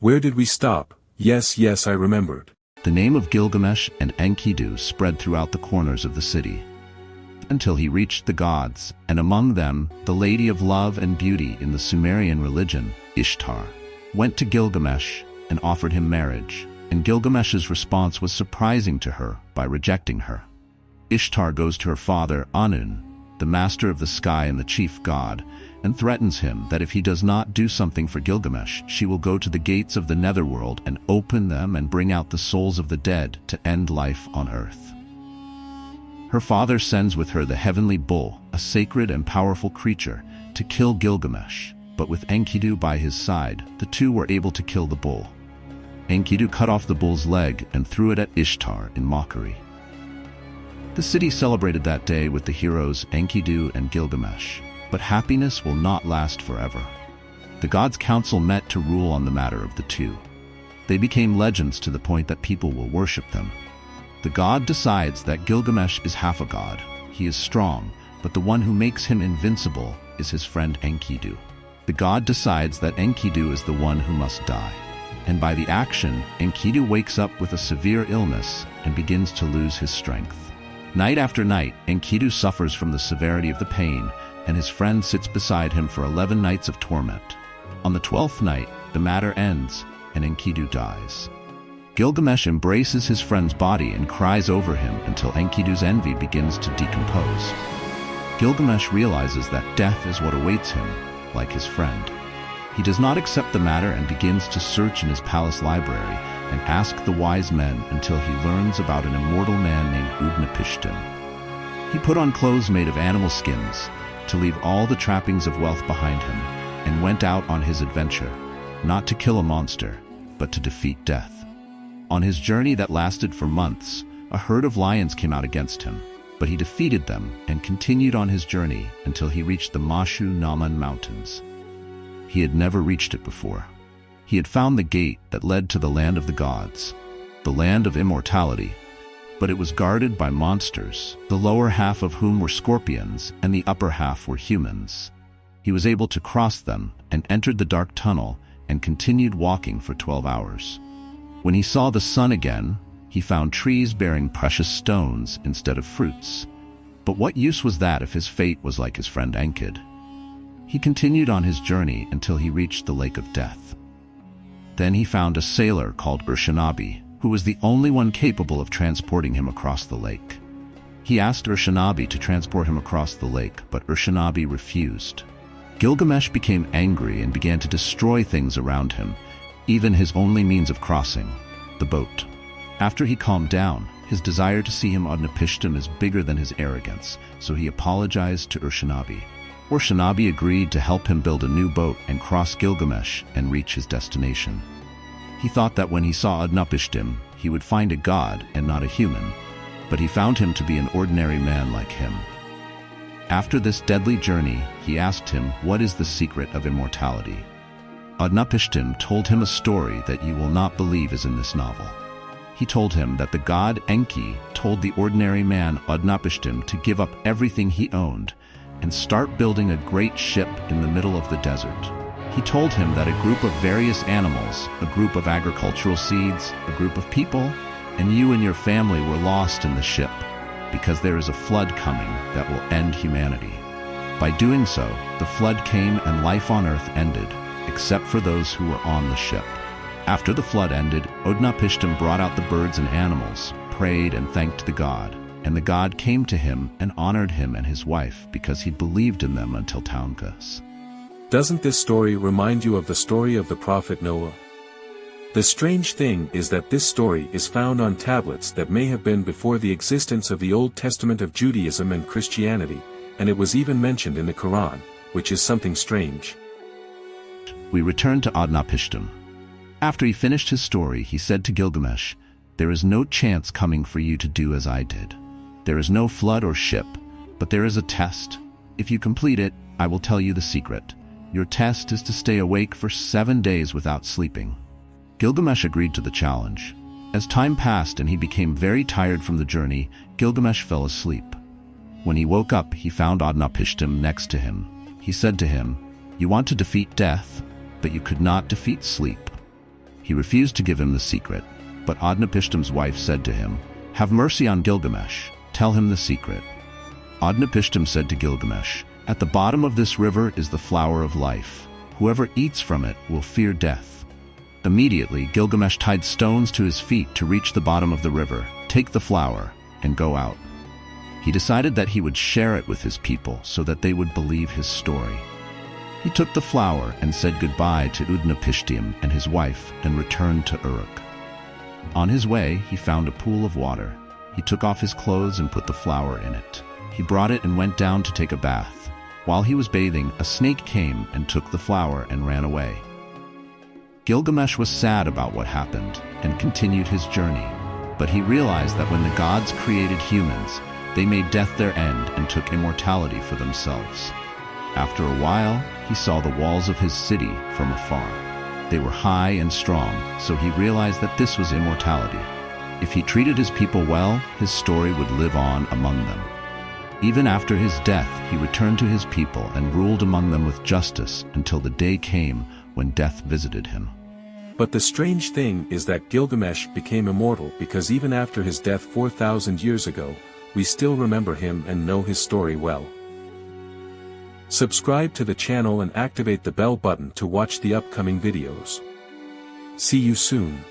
Where did we stop? Yes, I remembered. The name of Gilgamesh and Enkidu spread throughout the corners of the city, until he reached the gods, and among them, the Lady of Love and Beauty in the Sumerian religion, Ishtar, went to Gilgamesh and offered him marriage, and Gilgamesh's response was surprising to her by rejecting her. Ishtar goes to her father, Anun, the master of the sky and the chief god, and threatens him that if he does not do something for Gilgamesh, she will go to the gates of the netherworld and open them and bring out the souls of the dead to end life on earth. Her father sends with her the heavenly bull, a sacred and powerful creature, to kill Gilgamesh, but with Enkidu by his side, the two were able to kill the bull. Enkidu cut off the bull's leg and threw it at Ishtar in mockery. The city celebrated that day with the heroes Enkidu and Gilgamesh, but happiness will not last forever. The gods' council met to rule on the matter of the two. They became legends to the point that people will worship them. The god decides that Gilgamesh is half a god. He is strong, but the one who makes him invincible is his friend Enkidu. The god decides that Enkidu is the one who must die. And by the action, Enkidu wakes up with a severe illness and begins to lose his strength. Night after night, Enkidu suffers from the severity of the pain, and his friend sits beside him for 11 nights of torment. On the 12th night, the matter ends, and Enkidu dies. Gilgamesh embraces his friend's body and cries over him until Enkidu's envy begins to decompose. Gilgamesh realizes that death is what awaits him, like his friend. He does not accept the matter and begins to search in his palace library and ask the wise men until he learns about an immortal man named Utnapishtim. He put on clothes made of animal skins to leave all the trappings of wealth behind him, and went out on his adventure, not to kill a monster, but to defeat death. On his journey that lasted for months, a herd of lions came out against him, but he defeated them and continued on his journey until he reached the Mashu Naman Mountains. He had never reached it before. He had found the gate that led to the land of the gods, the land of immortality, but it was guarded by monsters, the lower half of whom were scorpions and the upper half were humans. He was able to cross them and entered the dark tunnel and continued walking for 12 hours. When he saw the sun again, he found trees bearing precious stones instead of fruits. But what use was that if his fate was like his friend Enkid? He continued on his journey until he reached the Lake of Death. Then he found a sailor called Urshanabi, who was the only one capable of transporting him across the lake. He asked Urshanabi to transport him across the lake, but Urshanabi refused. Gilgamesh became angry and began to destroy things around him, even his only means of crossing, the boat. After he calmed down, his desire to see him Utnapishtim is bigger than his arrogance, so he apologized to Urshanabi. Urshanabi agreed to help him build a new boat and cross Gilgamesh and reach his destination. He thought that when he saw Utnapishtim, he would find a god and not a human, but he found him to be an ordinary man like him. After this deadly journey, he asked him, "What is the secret of immortality?" Utnapishtim told him a story that you will not believe is in this novel. He told him that the god Enki told the ordinary man Utnapishtim to give up everything he owned and start building a great ship in the middle of the desert. He told him that a group of various animals, a group of agricultural seeds, a group of people, and you and your family were lost in the ship because there is a flood coming that will end humanity. By doing so, the flood came and life on earth ended, except for those who were on the ship. After the flood ended, Utnapishtim brought out the birds and animals, prayed and thanked the god, and the god came to him and honored him and his wife because he believed in them until Taunkas. Doesn't this story remind you of the story of the prophet Noah? The strange thing is that this story is found on tablets that may have been before the existence of the Old Testament of Judaism and Christianity, and it was even mentioned in the Quran, which is something strange. We return to Utnapishtim. After he finished his story, he said to Gilgamesh, "There is no chance coming for you to do as I did. There is no flood or ship, but there is a test. If you complete it, I will tell you the secret. Your test is to stay awake for 7 days without sleeping." Gilgamesh agreed to the challenge. As time passed and he became very tired from the journey, Gilgamesh fell asleep. When he woke up, he found Utnapishtim next to him. He said to him, "You want to defeat death, but you could not defeat sleep." He refused to give him the secret, but Utnapishtim's wife said to him, "Have mercy on Gilgamesh, tell him the secret." Utnapishtim said to Gilgamesh, "At the bottom of this river is the flower of life. Whoever eats from it will fear death." Immediately, Gilgamesh tied stones to his feet to reach the bottom of the river, take the flower, and go out. He decided that he would share it with his people so that they would believe his story. He took the flower and said goodbye to Utnapishtim and his wife and returned to Uruk. On his way, he found a pool of water. He took off his clothes and put the flower in it. He brought it and went down to take a bath. While he was bathing, a snake came and took the flower and ran away. Gilgamesh was sad about what happened and continued his journey, but he realized that when the gods created humans, they made death their end and took immortality for themselves. After a while, he saw the walls of his city from afar. They were high and strong, so he realized that this was immortality. If he treated his people well, his story would live on among them. Even after his death, he returned to his people and ruled among them with justice until the day came when death visited him. But the strange thing is that Gilgamesh became immortal because even after his death 4,000 years ago, we still remember him and know his story well. Subscribe to the channel and activate the bell button to watch the upcoming videos. See you soon.